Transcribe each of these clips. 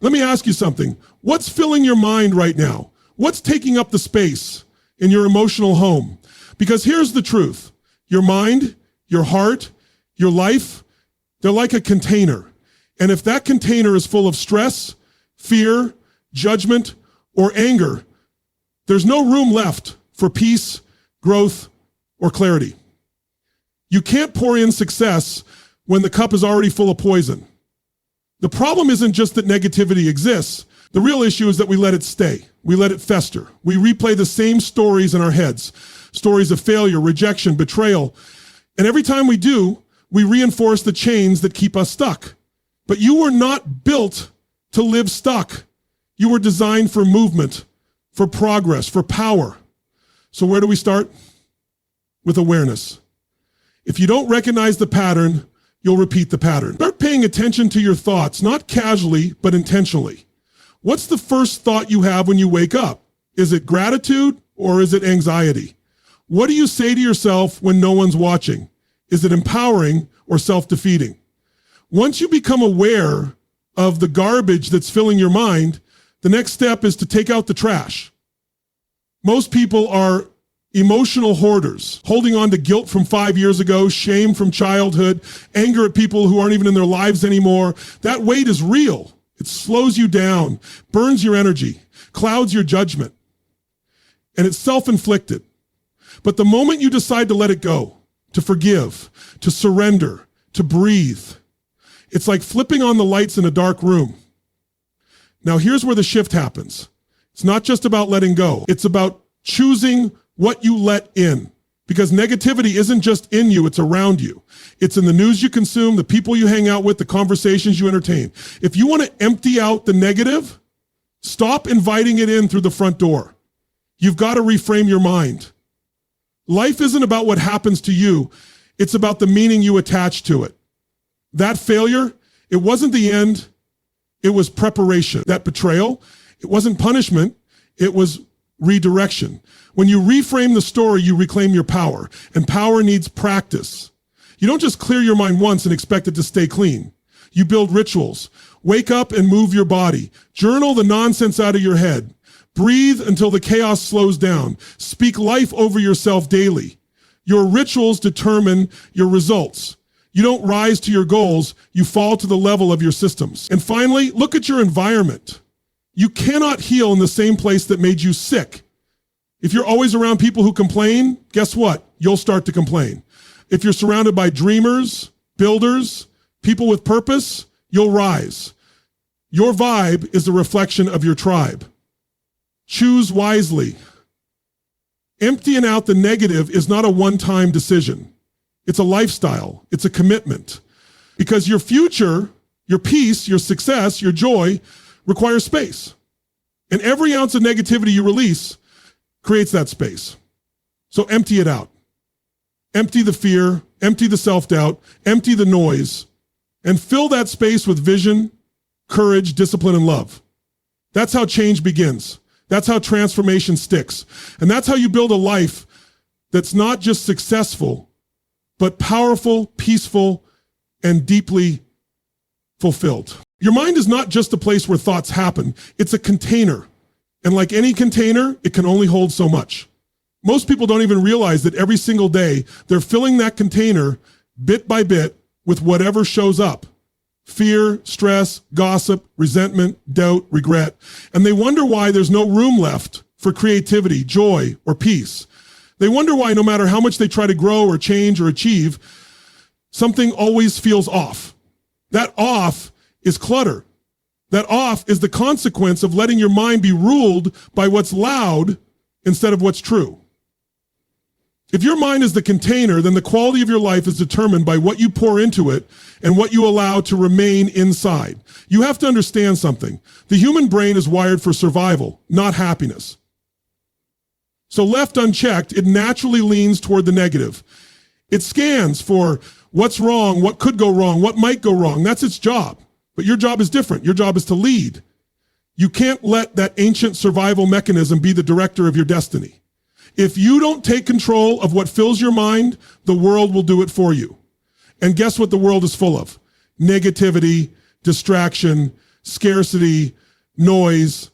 Let me ask you something. What's filling your mind right now? What's taking up the space in your emotional home? Because here's the truth. Your mind, your heart, your life, they're like a container. And if that container is full of stress, fear, judgment, or anger, there's no room left for peace, growth, or clarity. You can't pour in success when the cup is already full of poison. The problem isn't just that negativity exists. The real issue is that we let it stay. We let it fester. We replay the same stories in our heads. Stories of failure, rejection, betrayal. And every time we do, we reinforce the chains that keep us stuck. But you were not built to live stuck. You were designed for movement, for progress, for power. So where do we start? With awareness. If you don't recognize the pattern, you'll repeat the pattern. Start paying attention to your thoughts, not casually, but intentionally. What's the first thought you have when you wake up? Is it gratitude or is it anxiety? What do you say to yourself when no one's watching? Is it empowering or self-defeating? Once you become aware of the garbage that's filling your mind, the next step is to take out the trash. Most people are emotional hoarders, holding on to guilt from 5 years ago, shame from childhood, anger at people who aren't even in their lives anymore. That weight is real. It slows you down, burns your energy, clouds your judgment, and it's self-inflicted. But the moment you decide to let it go, to forgive, to surrender, to breathe, it's like flipping on the lights in a dark room. Now here's where the shift happens. It's not just about letting go. It's about choosing what you let in, because negativity isn't just in you, it's around you. It's in the news you consume, the people you hang out with, the conversations you entertain. If you want to empty out the negative, stop inviting it in through the front door. You've got to reframe your mind. Life isn't about what happens to you. It's about the meaning you attach to it. That failure, it wasn't the end. It was preparation. That betrayal, it wasn't punishment. It was redirection. When you reframe the story, you reclaim your power, and power needs practice. You don't just clear your mind once and expect it to stay clean. You build rituals. Wake up and move your body. Journal the nonsense out of your head. Breathe until the chaos slows down. Speak life over yourself daily. Your rituals determine your results. You don't rise to your goals, you fall to the level of your systems. And finally, look at your environment. You cannot heal in the same place that made you sick. If you're always around people who complain, guess what? You'll start to complain. If you're surrounded by dreamers, builders, people with purpose, you'll rise. Your vibe is a reflection of your tribe. Choose wisely. Emptying out the negative is not a one-time decision. It's a lifestyle. It's a commitment. Because your future, your peace, your success, your joy requires space. And every ounce of negativity you release creates that space. So empty it out. Empty the fear, empty the self-doubt, empty the noise, and fill that space with vision, courage, discipline, and love. That's how change begins. That's how transformation sticks. And that's how you build a life that's not just successful, but powerful, peaceful, and deeply fulfilled. Your mind is not just a place where thoughts happen. It's a container. And like any container, it can only hold so much. Most people don't even realize that every single day, they're filling that container bit by bit with whatever shows up. Fear, stress, gossip, resentment, doubt, regret. And they wonder why there's no room left for creativity, joy, or peace. They wonder why no matter how much they try to grow or change or achieve, something always feels off. That off is clutter. That off is the consequence of letting your mind be ruled by what's loud instead of what's true. If your mind is the container, then the quality of your life is determined by what you pour into it and what you allow to remain inside. You have to understand something. The human brain is wired for survival, not happiness. So left unchecked, it naturally leans toward the negative. It scans for what's wrong, what could go wrong, what might go wrong. That's its job. But your job is different. Your job is to lead. You can't let that ancient survival mechanism be the director of your destiny. If you don't take control of what fills your mind, the world will do it for you. And guess what the world is full of? Negativity, distraction, scarcity, noise.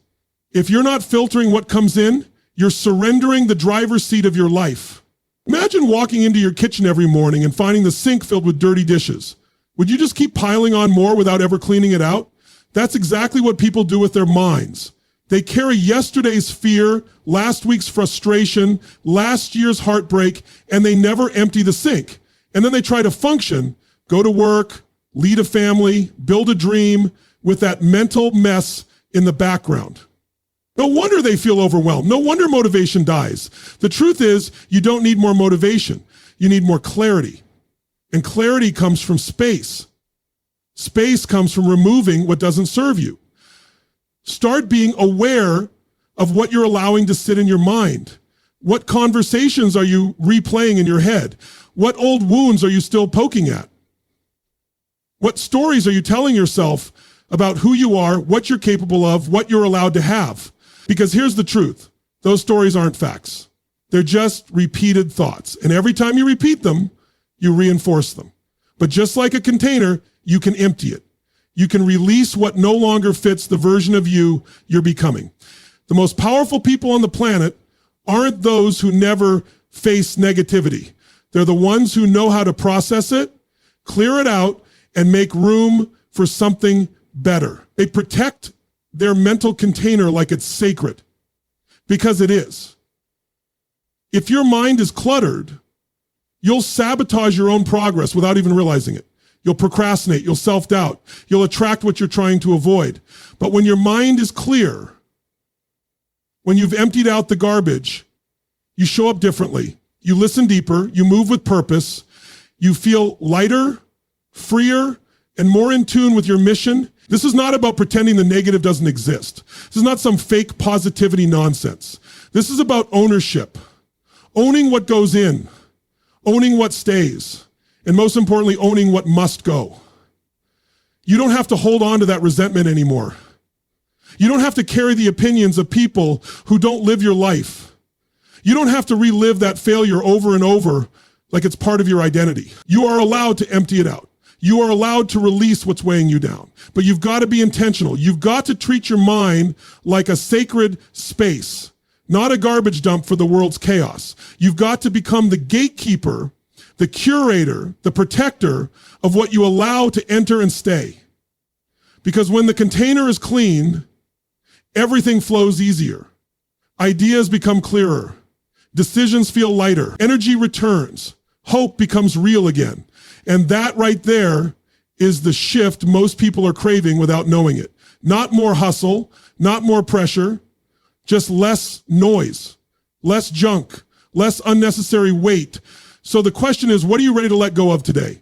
If you're not filtering what comes in, you're surrendering the driver's seat of your life. Imagine walking into your kitchen every morning and finding the sink filled with dirty dishes. Would you just keep piling on more without ever cleaning it out? That's exactly what people do with their minds. They carry yesterday's fear, last week's frustration, last year's heartbreak, and they never empty the sink. And then they try to function, go to work, lead a family, build a dream with that mental mess in the background. No wonder they feel overwhelmed. No wonder motivation dies. The truth is, you don't need more motivation. You need more clarity. And clarity comes from space. Space comes from removing what doesn't serve you. Start being aware of what you're allowing to sit in your mind. What conversations are you replaying in your head? What old wounds are you still poking at? What stories are you telling yourself about who you are, what you're capable of, what you're allowed to have? Because here's the truth. Those stories aren't facts. They're just repeated thoughts. And every time you repeat them, you reinforce them. But just like a container, you can empty it. You can release what no longer fits the version of you you're becoming. The most powerful people on the planet aren't those who never face negativity. They're the ones who know how to process it, clear it out, and make room for something better. They protect their mental container like it's sacred, because it is. If your mind is cluttered, you'll sabotage your own progress without even realizing it. You'll procrastinate, you'll self-doubt, you'll attract what you're trying to avoid. But when your mind is clear, when you've emptied out the garbage, you show up differently. You listen deeper, you move with purpose, you feel lighter, freer, and more in tune with your mission. This is not about pretending the negative doesn't exist. This is not some fake positivity nonsense. This is about ownership. Owning what goes in, owning what stays, and most importantly, owning what must go. You don't have to hold on to that resentment anymore. You don't have to carry the opinions of people who don't live your life. You don't have to relive that failure over and over like it's part of your identity. You are allowed to empty it out. You are allowed to release what's weighing you down. But you've got to be intentional. You've got to treat your mind like a sacred space, not a garbage dump for the world's chaos. You've got to become the gatekeeper, the curator, the protector of what you allow to enter and stay. Because when the container is clean, everything flows easier. Ideas become clearer. Decisions feel lighter. Energy returns. Hope becomes real again. And that right there is the shift most people are craving without knowing it. Not more hustle, not more pressure, just less noise, less junk, less unnecessary weight. So the question is, what are you ready to let go of today?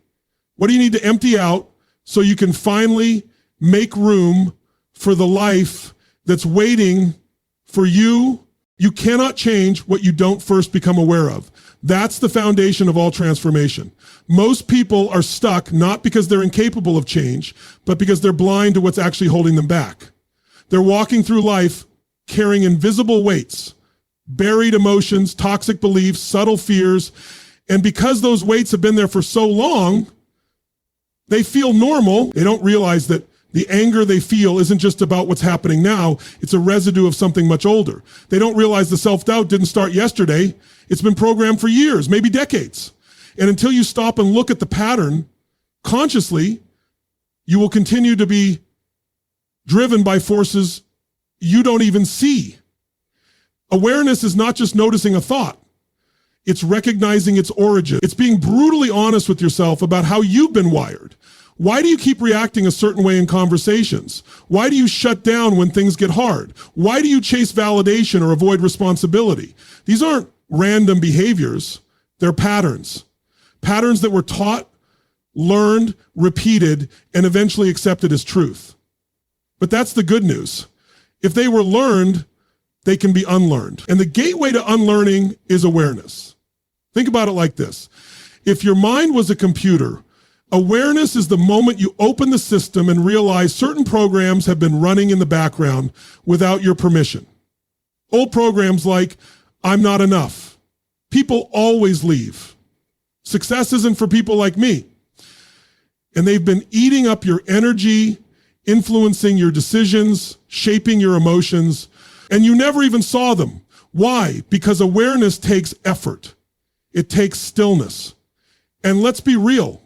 What do you need to empty out so you can finally make room for the life that's waiting for you? You cannot change what you don't first become aware of. That's the foundation of all transformation. Most people are stuck not because they're incapable of change, but because they're blind to what's actually holding them back. They're walking through life carrying invisible weights, buried emotions, toxic beliefs, subtle fears. And because those weights have been there for so long, they feel normal. They don't realize that the anger they feel isn't just about what's happening now. It's a residue of something much older. They don't realize the self-doubt didn't start yesterday. It's been programmed for years, maybe decades. And until you stop and look at the pattern consciously, you will continue to be driven by forces you don't even see. Awareness is not just noticing a thought. It's recognizing its origin. It's being brutally honest with yourself about how you've been wired. Why do you keep reacting a certain way in conversations? Why do you shut down when things get hard? Why do you chase validation or avoid responsibility? These aren't random behaviors. They're patterns. Patterns that were taught, learned, repeated, and eventually accepted as truth. But that's the good news. If they were learned, they can be unlearned. And the gateway to unlearning is awareness. Think about it like this. If your mind was a computer, awareness is the moment you open the system and realize certain programs have been running in the background without your permission. Old programs like, I'm not enough. People always leave. Success isn't for people like me. And they've been eating up your energy influencing your decisions, shaping your emotions, and you never even saw them. Why? Because awareness takes effort. It takes stillness. And let's be real.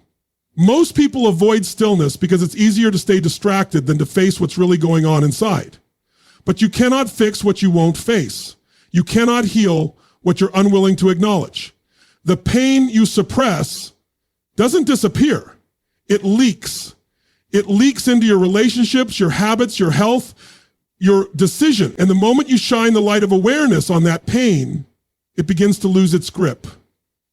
Most people avoid stillness because it's easier to stay distracted than to face what's really going on inside. But you cannot fix what you won't face. You cannot heal what you're unwilling to acknowledge. The pain you suppress doesn't disappear. It leaks. It leaks into your relationships, your habits, your health, your decision. And the moment you shine the light of awareness on that pain, it begins to lose its grip.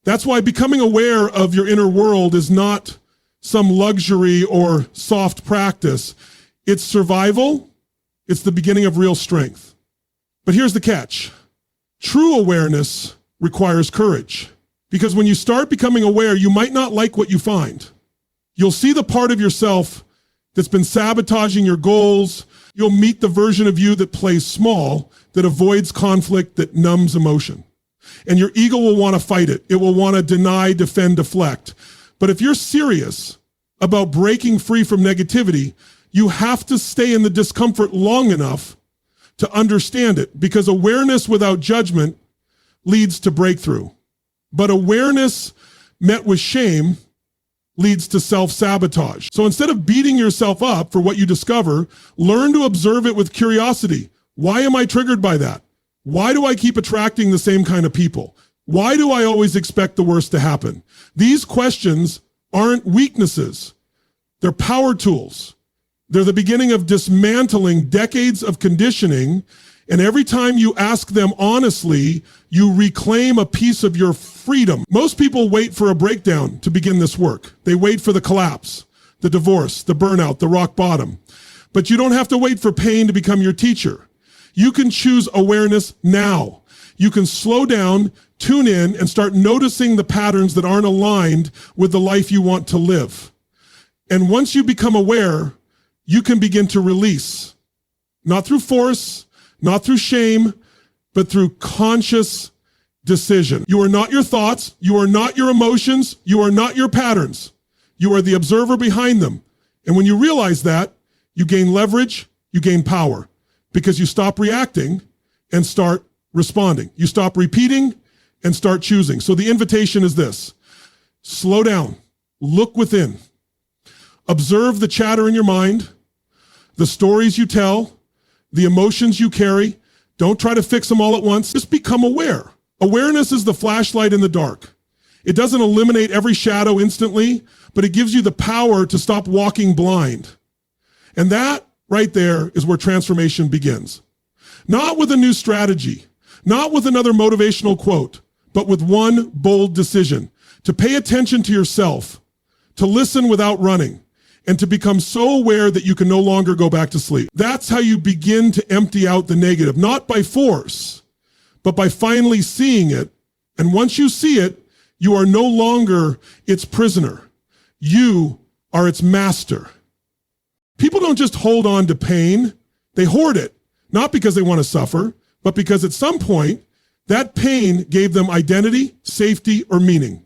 That's why becoming aware of your inner world is not some luxury or soft practice. It's survival. It's the beginning of real strength. But here's the catch. True awareness requires courage. Because when you start becoming aware, you might not like what you find. You'll see the part of yourself that's been sabotaging your goals. You'll meet the version of you that plays small, that avoids conflict, that numbs emotion. And your ego will want to fight it. It will want to deny, defend, deflect. But if you're serious about breaking free from negativity, you have to stay in the discomfort long enough to understand it, because awareness without judgment leads to breakthrough. But awareness met with shame leads to self-sabotage. So instead of beating yourself up for what you discover, learn to observe it with curiosity. Why am I triggered by that? Why do I keep attracting the same kind of people? Why do I always expect the worst to happen? These questions aren't weaknesses. They're power tools. They're the beginning of dismantling decades of conditioning. And every time you ask them honestly, you reclaim a piece of your freedom. Most people wait for a breakdown to begin this work. They wait for the collapse, the divorce, the burnout, the rock bottom. But you don't have to wait for pain to become your teacher. You can choose awareness now. You can slow down, tune in, and start noticing the patterns that aren't aligned with the life you want to live. And once you become aware, you can begin to release, not through force, not through shame, but through conscious decision. You are not your thoughts. You are not your emotions. You are not your patterns. You are the observer behind them. And when you realize that, you gain leverage, you gain power, because you stop reacting and start responding. You stop repeating and start choosing. So the invitation is this: slow down, look within, observe the chatter in your mind, the stories you tell, the emotions you carry. Don't try to fix them all at once. Just become aware. Awareness is the flashlight in the dark. It doesn't eliminate every shadow instantly, but it gives you the power to stop walking blind. And that right there is where transformation begins. Not with a new strategy, not with another motivational quote, but with one bold decision: to pay attention to yourself, to listen without running, and to become so aware that you can no longer go back to sleep. That's how you begin to empty out the negative, not by force, but by finally seeing it. And once you see it, you are no longer its prisoner. You are its master. People don't just hold on to pain. They hoard it, not because they want to suffer, but because at some point, that pain gave them identity, safety, or meaning.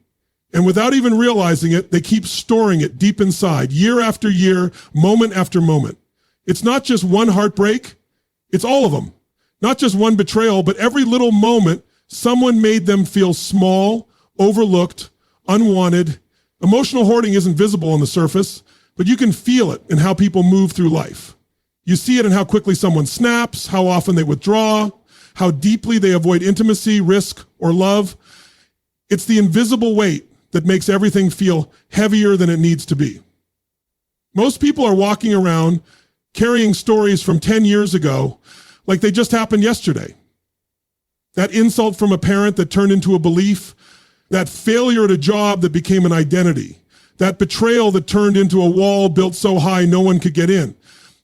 And without even realizing it, they keep storing it deep inside, year after year, moment after moment. It's not just one heartbreak, it's all of them. Not just one betrayal, but every little moment, someone made them feel small, overlooked, unwanted. Emotional hoarding isn't visible on the surface, but you can feel it in how people move through life. You see it in how quickly someone snaps, how often they withdraw, how deeply they avoid intimacy, risk, or love. It's the invisible weight that makes everything feel heavier than it needs to be. Most people are walking around carrying stories from 10 years ago like they just happened yesterday. That insult from a parent that turned into a belief, that failure at a job that became an identity, that betrayal that turned into a wall built so high no one could get in.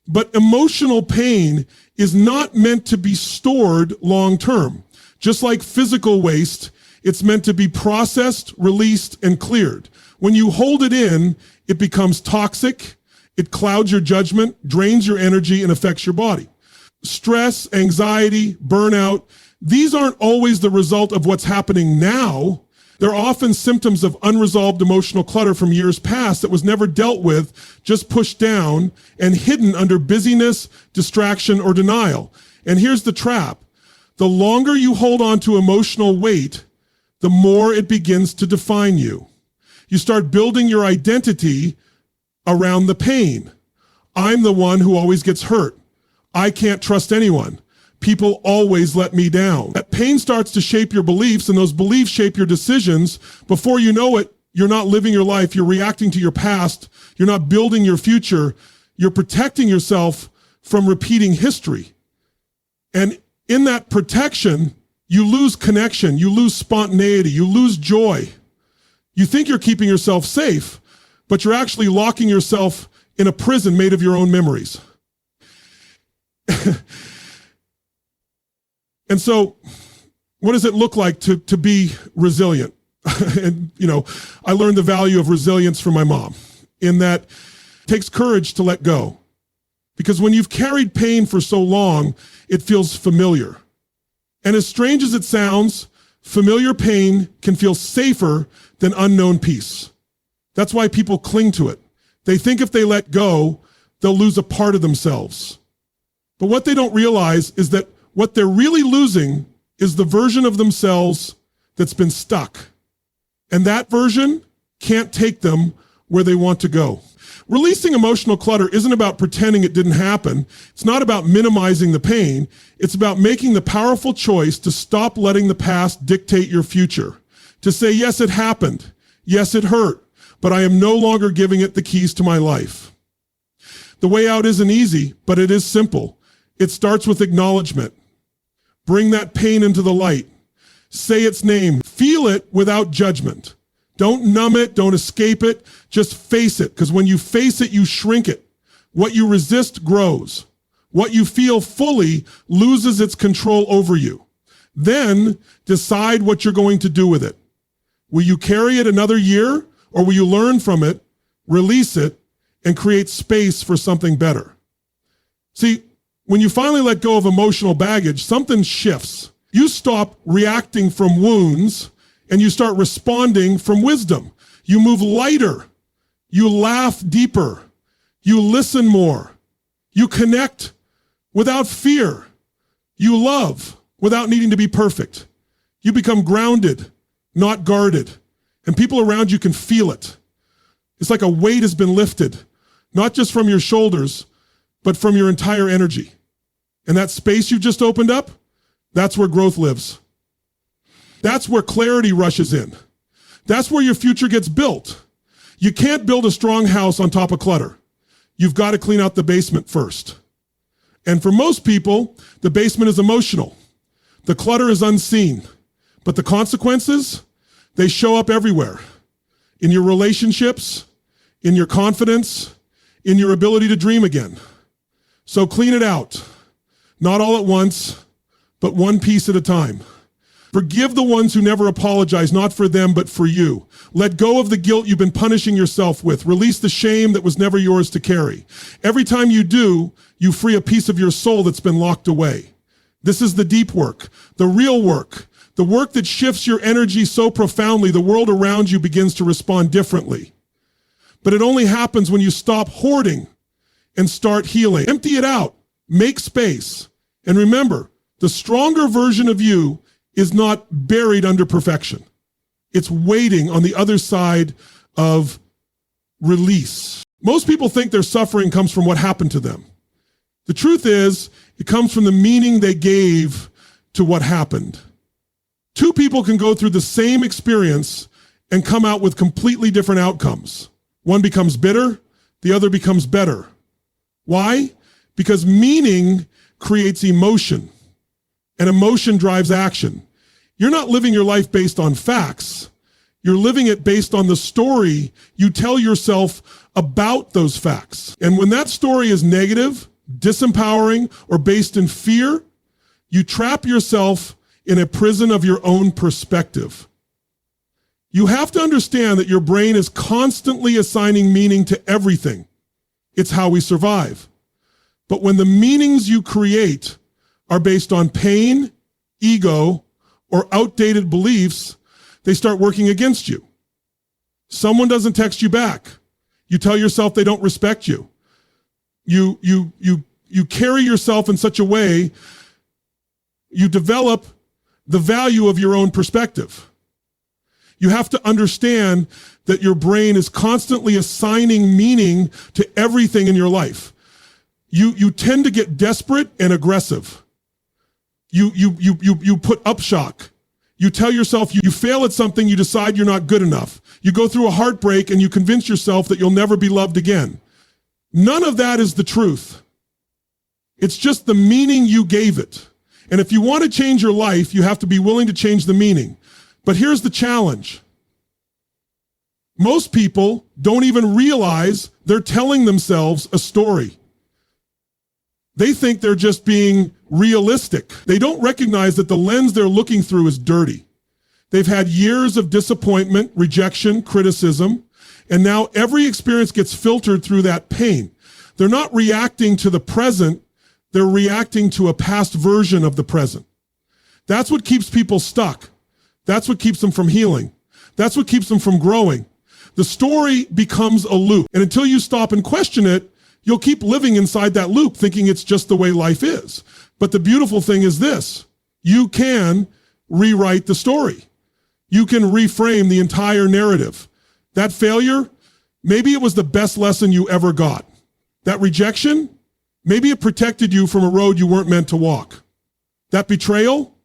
But emotional pain is not meant to be stored long term. Just like physical waste, it's meant to be processed, released, and cleared. When you hold it in, it becomes toxic, it clouds your judgment, drains your energy, and affects your body. Stress, anxiety, burnout, these aren't always the result of what's happening now. They're often symptoms of unresolved emotional clutter from years past that was never dealt with, just pushed down and hidden under busyness, distraction, or denial. And here's the trap. The longer you hold on to emotional weight, the more it begins to define you. You start building your identity around the pain. I'm the one who always gets hurt. I can't trust anyone. People always let me down. That pain starts to shape your beliefs, and those beliefs shape your decisions. Before you know it, you're not living your life. You're reacting to your past. You're not building your future. You're protecting yourself from repeating history. And in that protection, you lose connection. You lose spontaneity. You lose joy. You think you're keeping yourself safe, but you're actually locking yourself in a prison made of your own memories. And so what does it look like to be resilient? And, I learned the value of resilience from my mom in that it takes courage to let go. Because when you've carried pain for so long, it feels familiar. And as strange as it sounds, familiar pain can feel safer than unknown peace. That's why people cling to it. They think if they let go, they'll lose a part of themselves. But what they don't realize is that what they're really losing is the version of themselves that's been stuck. And that version can't take them where they want to go. Releasing emotional clutter isn't about pretending it didn't happen. It's not about minimizing the pain. It's about making the powerful choice to stop letting the past dictate your future. To say, yes, it happened. Yes, it hurt, but I am no longer giving it the keys to my life. The way out isn't easy, but it is simple. It starts with acknowledgement. Bring that pain into the light. Say its name. Feel it without judgment. Don't numb it. Don't escape it. Just face it, because when you face it, you shrink it. What you resist grows. What you feel fully loses its control over you. Then decide what you're going to do with it. Will you carry it another year, or will you learn from it, release it, and create space for something better? See, when you finally let go of emotional baggage, something shifts. You stop reacting from wounds and you start responding from wisdom. You move lighter. You laugh deeper. You listen more. You connect without fear. You love without needing to be perfect. You become grounded, not guarded. And people around you can feel it. It's like a weight has been lifted, not just from your shoulders, but from your entire energy. And that space you've just opened up, that's where growth lives. That's where clarity rushes in. That's where your future gets built. You can't build a strong house on top of clutter. You've got to clean out the basement first. And for most people, the basement is emotional. The clutter is unseen. But the consequences, they show up everywhere. In your relationships, in your confidence, in your ability to dream again. So clean it out. Not all at once, but one piece at a time. Forgive the ones who never apologize, not for them, but for you. Let go of the guilt you've been punishing yourself with. Release the shame that was never yours to carry. Every time you do, you free a piece of your soul that's been locked away. This is the deep work, the real work, the work that shifts your energy so profoundly the world around you begins to respond differently. But it only happens when you stop hoarding and start healing. Empty it out. Make space. And remember, the stronger version of you is not buried under perfection. It's waiting on the other side of release. Most people think their suffering comes from what happened to them. The truth is, it comes from the meaning they gave to what happened. Two people can go through the same experience and come out with completely different outcomes. One becomes bitter, the other becomes better. Why? Because meaning creates emotion, and emotion drives action. You're not living your life based on facts. You're living it based on the story you tell yourself about those facts. And when that story is negative, disempowering, or based in fear, you trap yourself in a prison of your own perspective. You have to understand that your brain is constantly assigning meaning to everything. It's how we survive. But when the meanings you create are based on pain, ego, or outdated beliefs, they start working against you. Someone doesn't text you back. You tell yourself they don't respect you. You carry yourself in such a way, you develop the value of your own perspective. You have to understand that your brain is constantly assigning meaning to everything in your life. You tend to get desperate and aggressive. You put upshock. You tell yourself you fail at something, you decide you're not good enough. You go through a heartbreak and you convince yourself that you'll never be loved again. None of that is the truth. It's just the meaning you gave it. And if you want to change your life, you have to be willing to change the meaning. But here's the challenge. Most people don't even realize they're telling themselves a story. They think they're just being realistic. They don't recognize that the lens they're looking through is dirty. They've had years of disappointment, rejection, criticism, and now every experience gets filtered through that pain. They're not reacting to the present, they're reacting to a past version of the present. That's what keeps people stuck. That's what keeps them from healing. That's what keeps them from growing. The story becomes a loop, and until you stop and question it, you'll keep living inside that loop thinking it's just the way life is. But the beautiful thing is this: you can rewrite the story. You can reframe the entire narrative. That failure, maybe it was the best lesson you ever got. That rejection, maybe it protected you from a road you weren't meant to walk. That betrayal,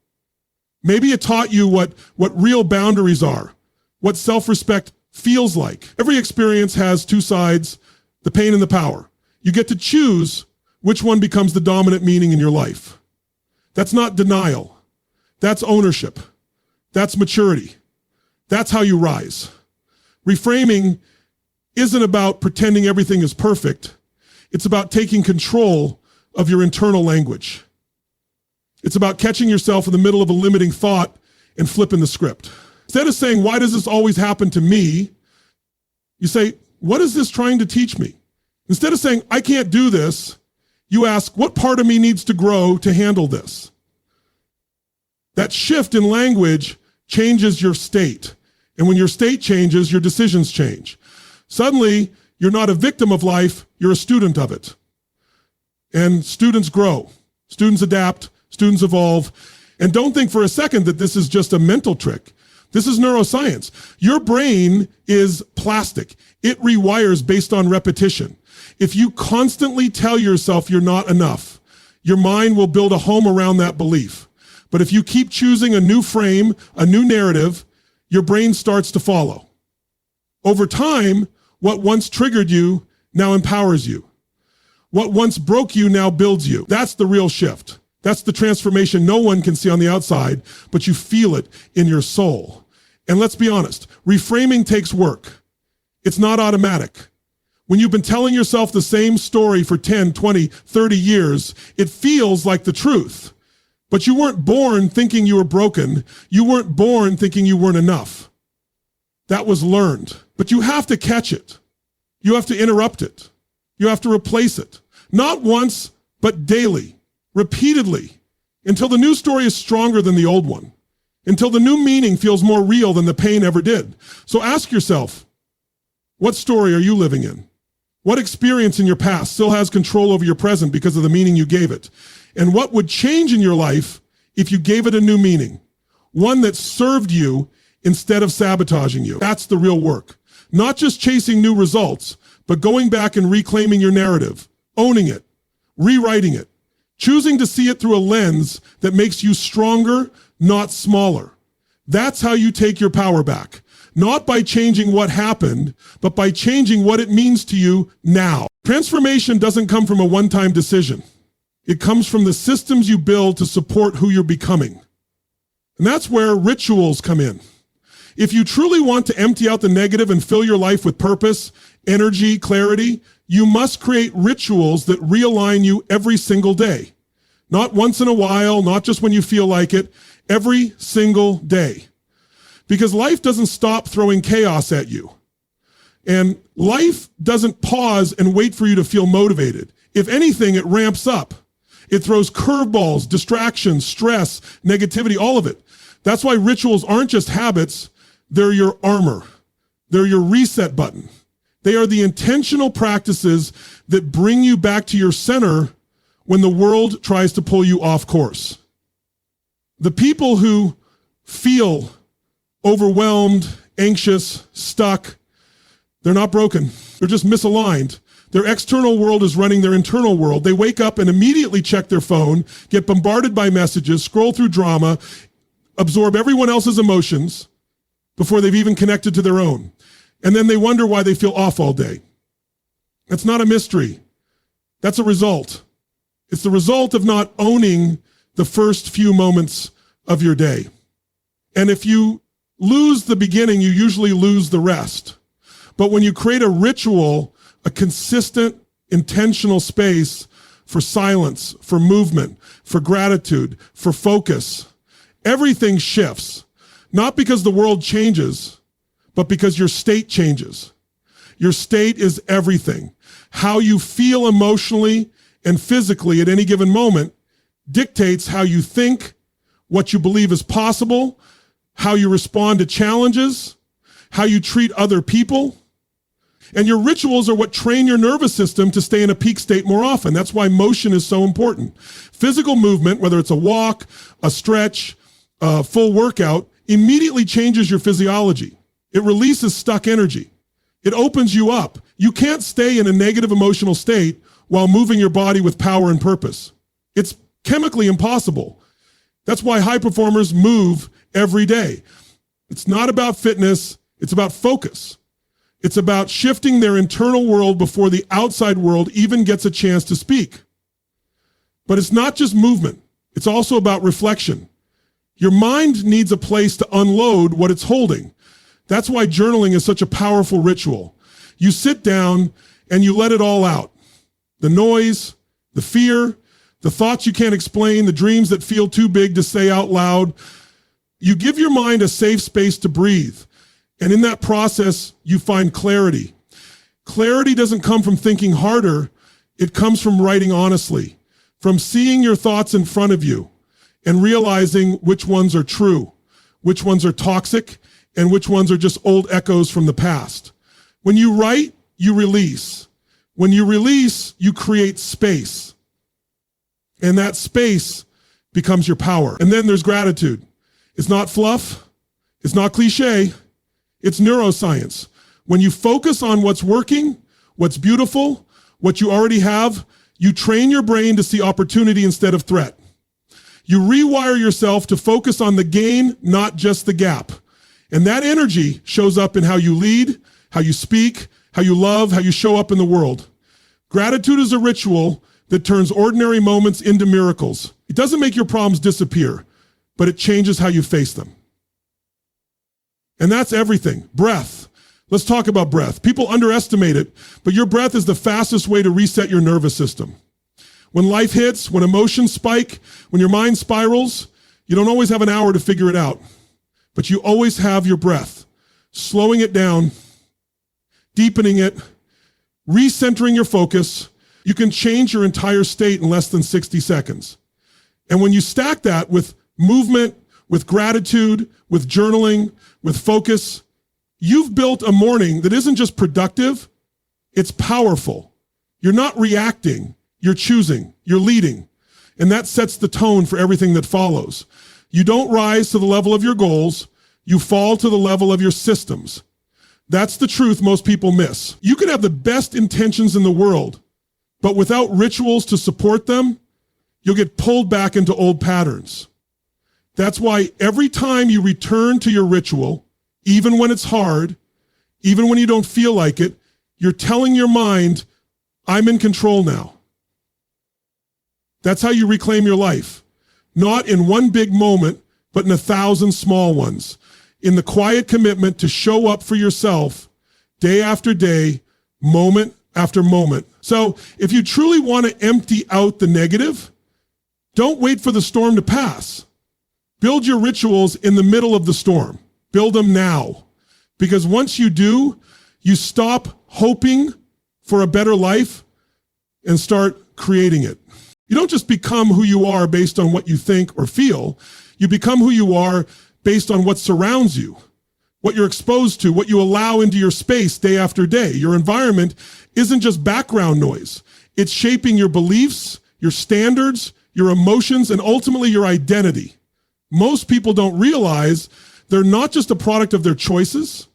maybe it taught you what real boundaries are, what self-respect feels like. Every experience has two sides, the pain and the power. You get to choose which one becomes the dominant meaning in your life. That's not denial. That's ownership. That's maturity. That's how you rise. Reframing isn't about pretending everything is perfect. It's about taking control of your internal language. It's about catching yourself in the middle of a limiting thought and flipping the script. Instead of saying, why does this always happen to me? You say, what is this trying to teach me? Instead of saying, I can't do this, you ask, what part of me needs to grow to handle this? That shift in language changes your state. And when your state changes, your decisions change. Suddenly, you're not a victim of life, you're a student of it. And students grow, students adapt, students evolve. And don't think for a second that this is just a mental trick. This is neuroscience. Your brain is plastic. It rewires based on repetition. If you constantly tell yourself you're not enough, your mind will build a home around that belief. But if you keep choosing a new frame, a new narrative, your brain starts to follow. Over time, what once triggered you now empowers you. What once broke you now builds you. That's the real shift. That's the transformation no one can see on the outside, but you feel it in your soul. And let's be honest, reframing takes work. It's not automatic. When you've been telling yourself the same story for 10, 20, 30 years, it feels like the truth. But you weren't born thinking you were broken. You weren't born thinking you weren't enough. That was learned. But you have to catch it. You have to interrupt it. You have to replace it. Not once, but daily, repeatedly, until the new story is stronger than the old one, until the new meaning feels more real than the pain ever did. So ask yourself, what story are you living in? What experience in your past still has control over your present because of the meaning you gave it? And what would change in your life if you gave it a new meaning? One that served you instead of sabotaging you. That's the real work. Not just chasing new results, but going back and reclaiming your narrative, owning it, rewriting it, choosing to see it through a lens that makes you stronger, not smaller. That's how you take your power back. Not by changing what happened, but by changing what it means to you now. Transformation doesn't come from a one-time decision. It comes from the systems you build to support who you're becoming. And that's where rituals come in. If you truly want to empty out the negative and fill your life with purpose, energy, clarity, you must create rituals that realign you every single day. Not once in a while, not just when you feel like it, every single day. Because life doesn't stop throwing chaos at you. And life doesn't pause and wait for you to feel motivated. If anything, it ramps up. It throws curveballs, distractions, stress, negativity, all of it. That's why rituals aren't just habits. They're your armor. They're your reset button. They are the intentional practices that bring you back to your center when the world tries to pull you off course. The people who feel overwhelmed, anxious, stuck, they're not broken. They're just misaligned. Their external world is running their internal world. They wake up and immediately check their phone, get bombarded by messages, scroll through drama, absorb everyone else's emotions before they've even connected to their own. And then they wonder why they feel off all day. That's not a mystery. That's a result. It's the result of not owning the first few moments of your day. And if you lose the beginning, you usually lose the rest. But when you create a ritual, a consistent, intentional space for silence, for movement, for gratitude, for focus, everything shifts. Not because the world changes, but because your state changes. Your state is everything. How you feel emotionally and physically at any given moment dictates how you think, what you believe is possible, how you respond to challenges, how you treat other people. And your rituals are what train your nervous system to stay in a peak state more often. That's why motion is so important. Physical movement, whether it's a walk, a stretch, a full workout, immediately changes your physiology. It releases stuck energy. It opens you up. You can't stay in a negative emotional state while moving your body with power and purpose. It's chemically impossible. That's why high performers move every day. It's not about fitness. It's about focus. It's about shifting their internal world before the outside world even gets a chance to speak. But it's not just movement. It's also about reflection. Your mind needs a place to unload what it's holding. That's why journaling is such a powerful ritual. You sit down and you let it all out. The noise, the fear, the thoughts you can't explain, the dreams that feel too big to say out loud. You give your mind a safe space to breathe. And in that process, you find clarity. Clarity doesn't come from thinking harder. It comes from writing honestly, from seeing your thoughts in front of you and realizing which ones are true, which ones are toxic, and which ones are just old echoes from the past. When you write, you release. When you release, you create space. And that space becomes your power. And then there's gratitude. It's not fluff. It's not cliche. It's neuroscience. When you focus on what's working, what's beautiful, what you already have, you train your brain to see opportunity instead of threat. You rewire yourself to focus on the gain, not just the gap. And that energy shows up in how you lead, how you speak, how you love, how you show up in the world. Gratitude is a ritual that turns ordinary moments into miracles. It doesn't make your problems disappear, but it changes how you face them. And that's everything. Breath. Let's talk about breath. People underestimate it, but your breath is the fastest way to reset your nervous system. When life hits, when emotions spike, when your mind spirals, you don't always have an hour to figure it out, but you always have your breath. Slowing it down, deepening it, recentering your focus, you can change your entire state in less than 60 seconds. And when you stack that with movement, with gratitude, with journaling, with focus, you've built a morning that isn't just productive, it's powerful. You're not reacting, you're choosing, you're leading. And that sets the tone for everything that follows. You don't rise to the level of your goals, you fall to the level of your systems. That's the truth most people miss. You can have the best intentions in the world, but without rituals to support them, you'll get pulled back into old patterns. That's why every time you return to your ritual, even when it's hard, even when you don't feel like it, you're telling your mind, I'm in control now. That's how you reclaim your life. Not in one big moment, but in 1,000 small ones. In the quiet commitment to show up for yourself day after day, moment after moment. So if you truly want to empty out the negative, don't wait for the storm to pass. Build your rituals in the middle of the storm. Build them now. Because once you do, you stop hoping for a better life and start creating it. You don't just become who you are based on what you think or feel. You become who you are based on what surrounds you. what you're exposed to, what you allow into your space day after day. Your environment isn't just background noise. It's shaping your beliefs, your standards, your emotions, and ultimately your identity. Most people don't realize they're not just a product of their choices.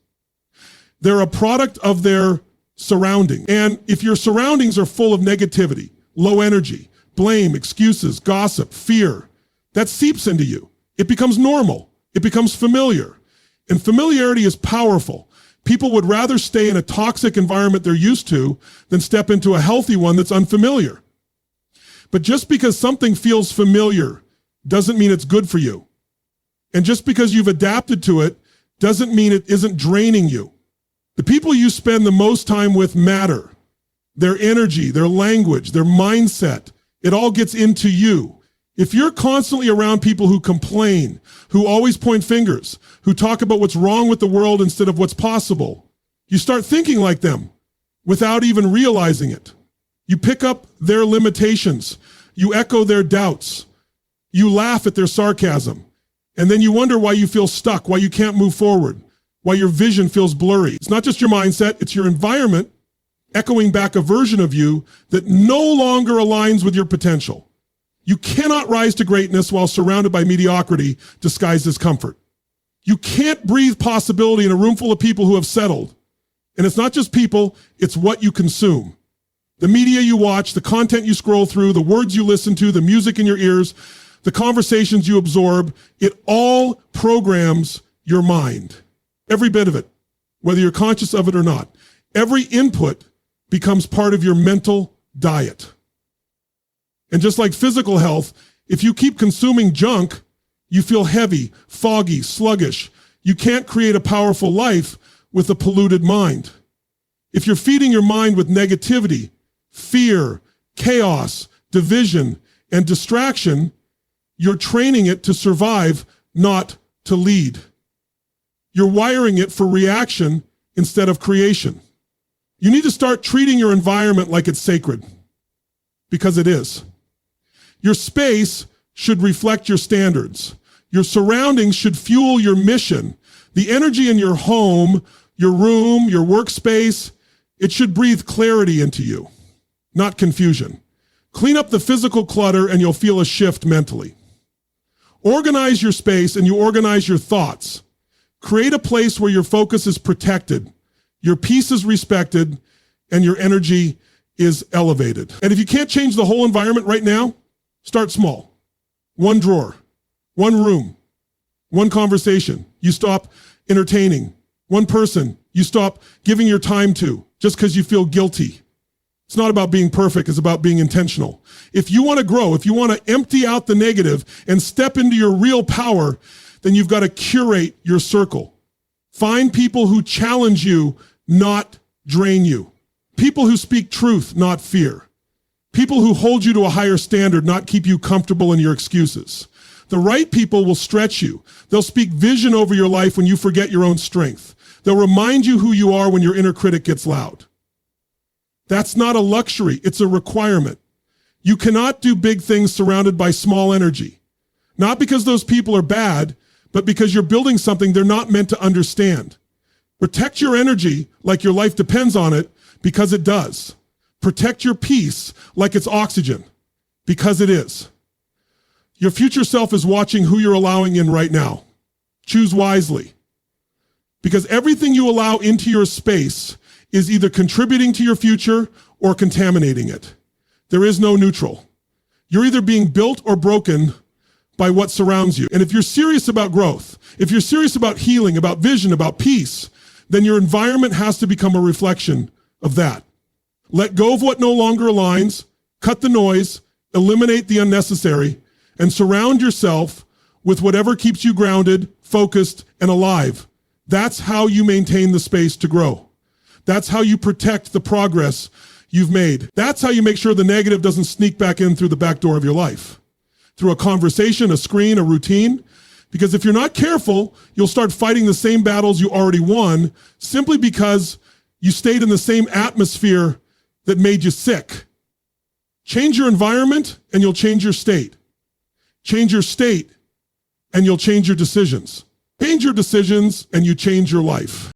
They're a product of their surrounding. And if your surroundings are full of negativity, low energy, blame, excuses, gossip, fear, that seeps into you. It becomes normal. It becomes familiar. And familiarity is powerful. People would rather stay in a toxic environment they're used to than step into a healthy one that's unfamiliar. But just because something feels familiar doesn't mean it's good for you. And just because you've adapted to it doesn't mean it isn't draining you. The people you spend the most time with matter. Their energy, their language, their mindset, it all gets into you. If you're constantly around people who complain, who always point fingers, who talk about what's wrong with the world instead of what's possible, you start thinking like them without even realizing it. You pick up their limitations. You echo their doubts. You laugh at their sarcasm. And then you wonder why you feel stuck, why you can't move forward, why your vision feels blurry. It's not just your mindset, it's your environment echoing back a version of you that no longer aligns with your potential. You cannot rise to greatness while surrounded by mediocrity disguised as comfort. You can't breathe possibility in a room full of people who have settled. And it's not just people, it's what you consume. The media you watch, the content you scroll through, the words you listen to, the music in your ears, the conversations you absorb, it all programs your mind. Every bit of it, whether you're conscious of it or not. Every input becomes part of your mental diet. And just like physical health, if you keep consuming junk, you feel heavy, foggy, sluggish. You can't create a powerful life with a polluted mind. If you're feeding your mind with negativity, fear, chaos, division, and distraction, you're training it to survive, not to lead. You're wiring it for reaction instead of creation. You need to start treating your environment like it's sacred, because it is. Your space should reflect your standards. Your surroundings should fuel your mission. The energy in your home, your room, your workspace, it should breathe clarity into you, not confusion. Clean up the physical clutter and you'll feel a shift mentally. Organize your space and you organize your thoughts. Create a place where your focus is protected, your peace is respected, and your energy is elevated. And if you can't change the whole environment right now, start small. One drawer, one room, one conversation you stop entertaining, one person you stop giving your time to just because you feel guilty. It's not about being perfect, it's about being intentional. If you want to grow, if you want to empty out the negative and step into your real power, then you've got to curate your circle. Find people who challenge you, not drain you. People who speak truth, not fear. People who hold you to a higher standard, not keep you comfortable in your excuses. The right people will stretch you. They'll speak vision over your life when you forget your own strength. They'll remind you who you are when your inner critic gets loud. That's not a luxury, it's a requirement. You cannot do big things surrounded by small energy. Not because those people are bad, but because you're building something they're not meant to understand. Protect your energy like your life depends on it, because it does. Protect your peace like it's oxygen, because it is. Your future self is watching who you're allowing in right now. Choose wisely. Because everything you allow into your space is either contributing to your future or contaminating it. There is no neutral. You're either being built or broken by what surrounds you. And if you're serious about growth, if you're serious about healing, about vision, about peace, then your environment has to become a reflection of that. Let go of what no longer aligns, cut the noise, eliminate the unnecessary, and surround yourself with whatever keeps you grounded, focused, and alive. That's how you maintain the space to grow. That's how you protect the progress you've made. That's how you make sure the negative doesn't sneak back in through the back door of your life. Through a conversation, a screen, a routine. Because if you're not careful, you'll start fighting the same battles you already won simply because you stayed in the same atmosphere that made you sick. Change your environment and you'll change your state. Change your state and you'll change your decisions. Change your decisions and you change your life.